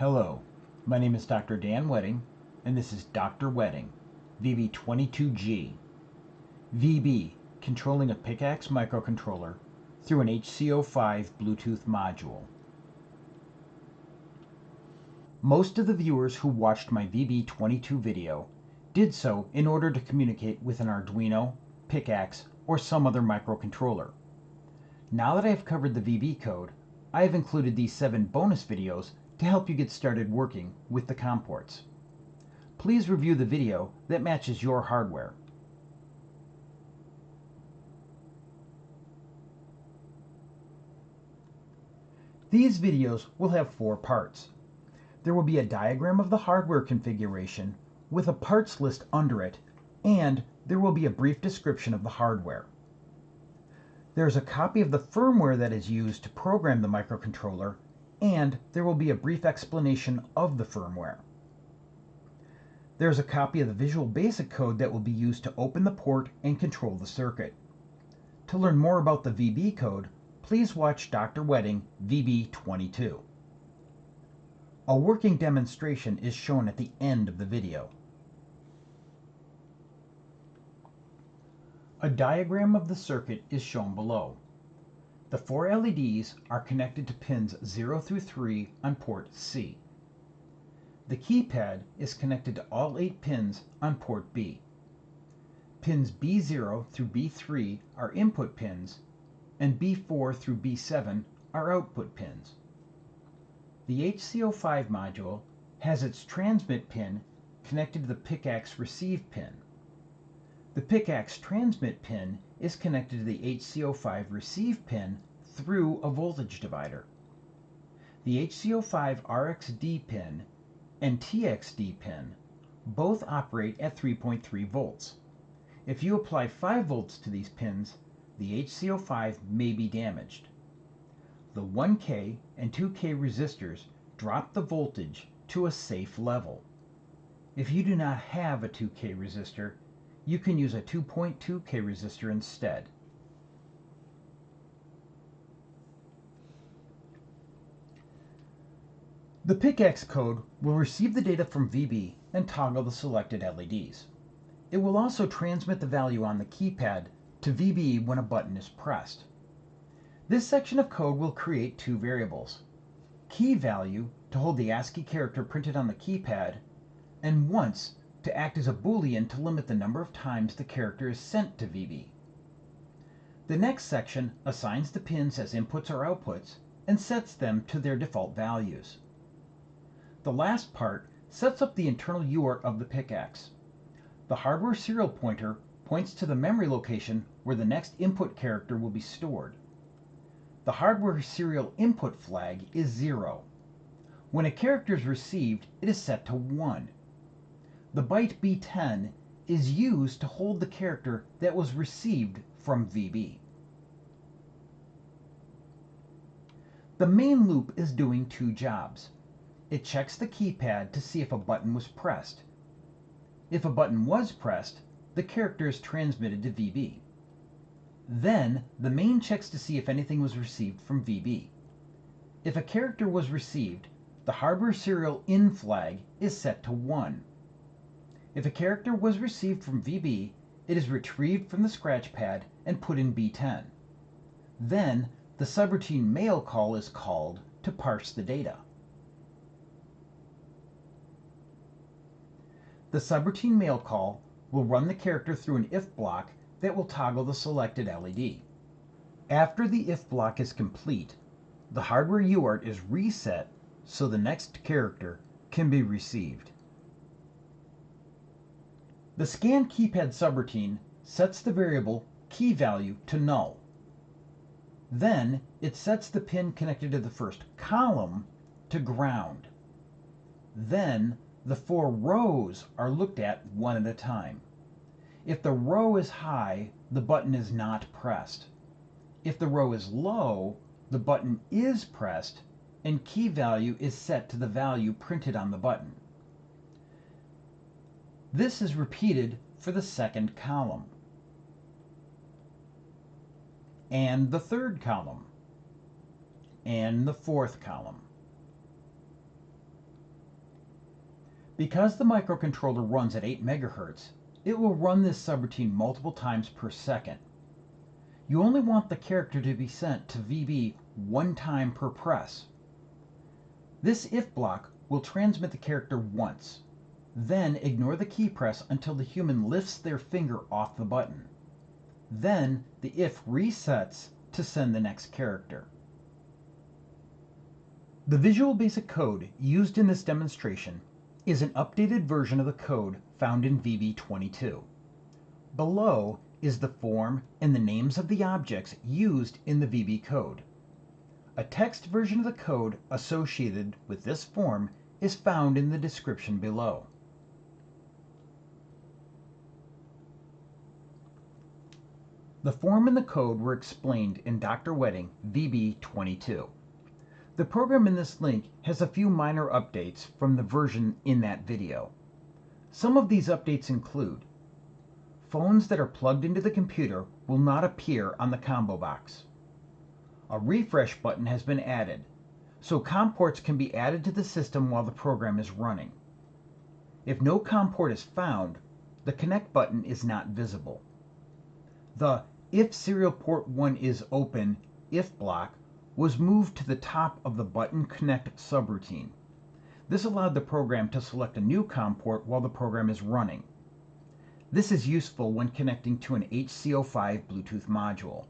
Hello, my name is Dr. Dan Wedding, and this is DrWedding VB22-G. VB, controlling a Picaxe microcontroller through an HC-05 Bluetooth module. Most of the viewers who watched my VB22 video did so in order to communicate with an Arduino, Picaxe, or some other microcontroller. Now that I have covered the VB code, I have included these 7 bonus videos to help you get started working with the COM ports. Please review the video that matches your hardware. These videos will have 4 parts. There will be a diagram of the hardware configuration with a parts list under it, and there will be a brief description of the hardware. There is a copy of the firmware that is used to program the microcontroller, and there will be a brief explanation of the firmware. There is a copy of the Visual Basic code that will be used to open the port and control the circuit. To learn more about the VB code, please watch DrWedding VB22. A working demonstration is shown at the end of the video. A diagram of the circuit is shown below. The 4 LEDs are connected to pins 0 through 3 on port C. The keypad is connected to all 8 pins on port B. Pins B0 through B3 are input pins, and B4 through B7 are output pins. The HC-05 module has its transmit pin connected to the Picaxe receive pin. The Picaxe transmit pin is connected to the HC-05 receive pin through a voltage divider. The HC-05 RxD pin and TXD pin both operate at 3.3 volts. If you apply 5 volts to these pins, the HC-05 may be damaged. The 1K and 2K resistors drop the voltage to a safe level. If you do not have a 2K resistor, you can use a 2.2K resistor instead. The Picaxe code will receive the data from VB and toggle the selected LEDs. It will also transmit the value on the keypad to VB when a button is pressed. This section of code will create 2 variables: key value to hold the ASCII character printed on the keypad, and once to act as a Boolean to limit the number of times the character is sent to VB. The next section assigns the pins as inputs or outputs and sets them to their default values. The last part sets up the internal UART of the Picaxe. The hardware serial pointer points to the memory location where the next input character will be stored. The hardware serial input flag is 0. When a character is received, it is set to 1. The byte B10 is used to hold the character that was received from VB. The main loop is doing 2 jobs. It checks the keypad to see if a button was pressed. If a button was pressed, the character is transmitted to VB. Then the main checks to see if anything was received from VB. If a character was received, the hardware serial in flag is set to 1. If a character was received from VB, it is retrieved from the scratch pad and put in B10. Then the subroutine mail call is called to parse the data. The subroutine mail call will run the character through an if block that will toggle the selected LED. After the if block is complete, the hardware UART is reset so the next character can be received. The scan keypad subroutine sets the variable key value to null. Then it sets the pin connected to the first column to ground. Then the 4 rows are looked at one at a time. If the row is high, the button is not pressed. If the row is low, the button is pressed and key value is set to the value printed on the button. This is repeated for the second column, and the third column, and the fourth column. Because the microcontroller runs at 8 MHz, it will run this subroutine multiple times per second. You only want the character to be sent to VB one time per press. This if block will transmit the character once, then ignore the key press until the human lifts their finger off the button. Then the if resets to send the next character. The Visual Basic Code used in this demonstration is an updated version of the code found in VB22. Below is the form and the names of the objects used in the VB code. A text version of the code associated with this form is found in the description below. The form and the code were explained in DrWedding VB22. The program in this link has a few minor updates from the version in that video. Some of these updates include: phones that are plugged into the computer will not appear on the combo box. A refresh button has been added, so COM ports can be added to the system while the program is running. If no COM port is found, the connect button is not visible. The if serial port 1 is open if block was moved to the top of the button connect subroutine. This allowed the program to select a new COM port while the program is running. This is useful when connecting to an HC-05 Bluetooth module.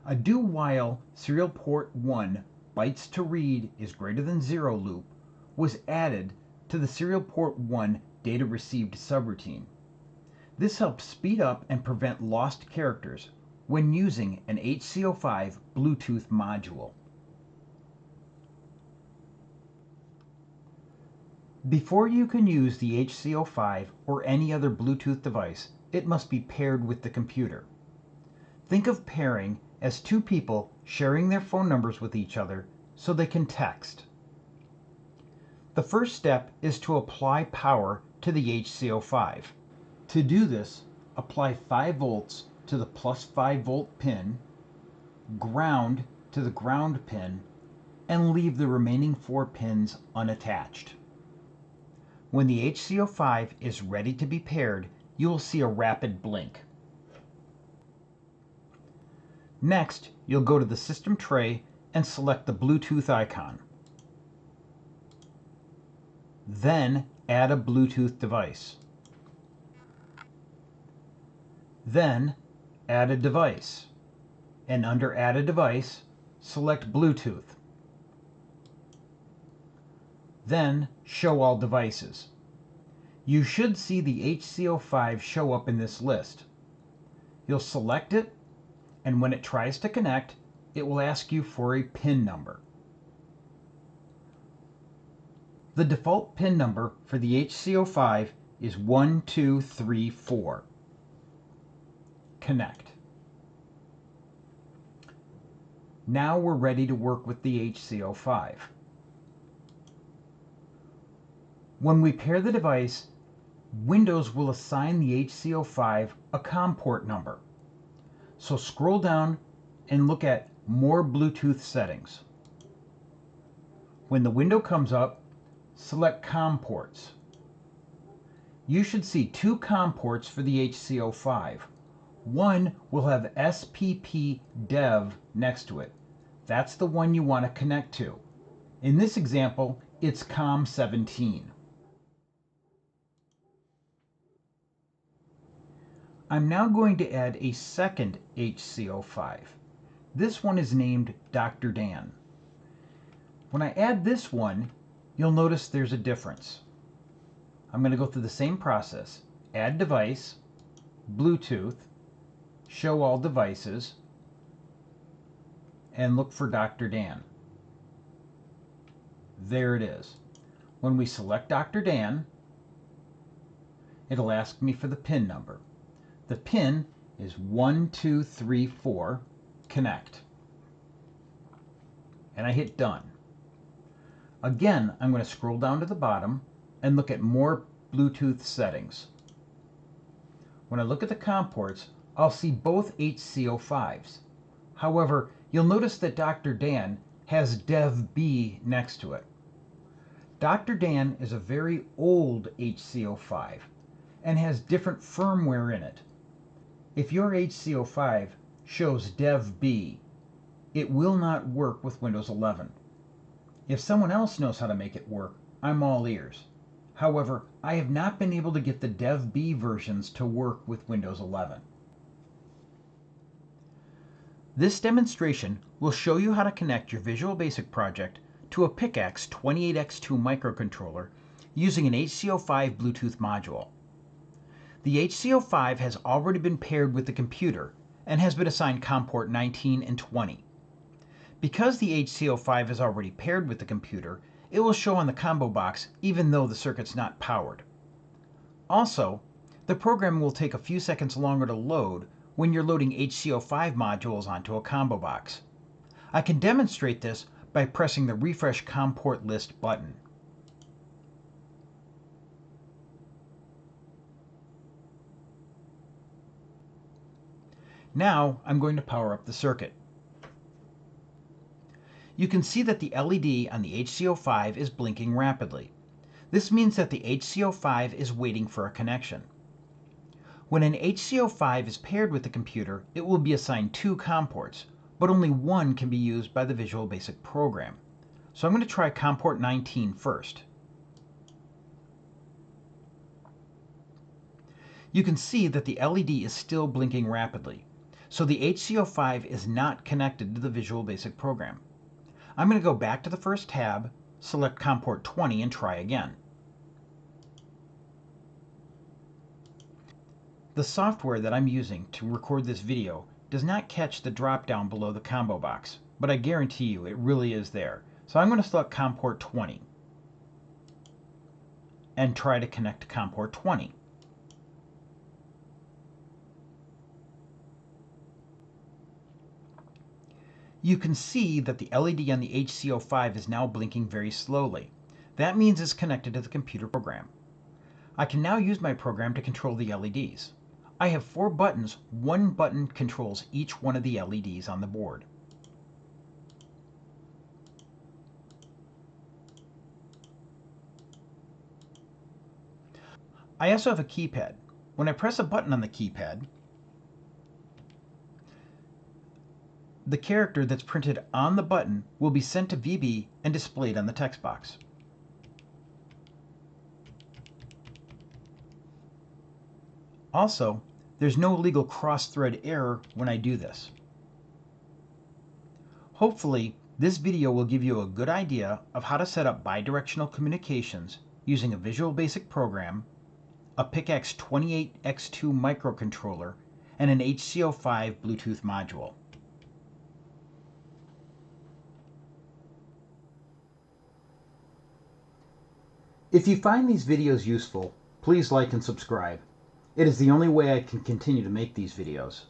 A do while serial port 1 bytes to read is greater than 0 loop was added to the serial port 1 data received subroutine. This helps speed up and prevent lost characters when using an HC-05 Bluetooth module. Before you can use the HC-05 or any other Bluetooth device, it must be paired with the computer. Think of pairing as two people sharing their phone numbers with each other so they can text. The first step is to apply power to the HC-05. To do this, apply 5 volts to the plus 5 volt pin, ground to the ground pin, and leave the remaining 4 pins unattached. When the HC-05 is ready to be paired, you will see a rapid blink. Next, you'll go to the system tray and select the Bluetooth icon. Then add a Bluetooth device. Then add a device, and under Add a Device, select Bluetooth. Then Show All Devices. You should see the HC-05 show up in this list. You'll select it, and when it tries to connect, it will ask you for a PIN number. The default PIN number for the HC-05 is 1234. Connect. Now we're ready to work with the HC-05. When we pair the device, Windows will assign the HC-05 a COM port number. So scroll down and look at More Bluetooth Settings. When the window comes up, select COM ports. You should see 2 COM ports for the HC-05. One will have SPP dev next to it. That's the one you want to connect to. In this example, it's COM17. I'm now going to add a second HC-05. This one is named Dr. Dan. When I add this one, you'll notice there's a difference. I'm going to go through the same process. Add device, Bluetooth, show all devices, and look for Dr. Dan. There it is. When we select Dr. Dan, it'll ask me for the PIN number. The PIN is 1234, connect. And I hit done. Again, I'm going to scroll down to the bottom and look at more Bluetooth settings. When I look at the COM ports, I'll see both HC-05s. However, you'll notice that Dr. Dan has Dev B next to it. Dr. Dan is a very old HC-05 and has different firmware in it. If your HC-05 shows Dev B, it will not work with Windows 11. If someone else knows how to make it work, I'm all ears. However, I have not been able to get the Dev B versions to work with Windows 11. This demonstration will show you how to connect your Visual Basic project to a Picaxe 28X2 microcontroller using an HC-05 Bluetooth module. The HC-05 has already been paired with the computer and has been assigned COM port 19 and 20. Because the HC-05 is already paired with the computer, it will show on the combo box even though the circuit's not powered. Also, the program will take a few seconds longer to load when you're loading HC-05 modules onto a combo box. I can demonstrate this by pressing the Refresh COM port list button. Now I'm going to power up the circuit. You can see that the LED on the HC-05 is blinking rapidly. This means that the HC-05 is waiting for a connection. When an HC-05 is paired with the computer, it will be assigned 2 COM ports, but only one can be used by the Visual Basic program. So I'm going to try COM port 19 first. You can see that the LED is still blinking rapidly, so the HC-05 is not connected to the Visual Basic program. I'm going to go back to the first tab, select COM port 20 and try again. The software that I'm using to record this video does not catch the drop down below the combo box, but I guarantee you it really is there. So I'm going to select COM port 20 and try to connect to COM port 20. You can see that the LED on the HC-05 is now blinking very slowly. That means it's connected to the computer program. I can now use my program to control the LEDs. I have 4 buttons. One button controls each one of the LEDs on the board. I also have a keypad. When I press a button on the keypad, the character that's printed on the button will be sent to VB and displayed on the text box. Also, there's no legal cross-thread error when I do this. Hopefully, this video will give you a good idea of how to set up bidirectional communications using a Visual Basic program, a Picaxe 28X2 microcontroller, and an HC-05 Bluetooth module. If you find these videos useful, please like and subscribe. It is the only way I can continue to make these videos.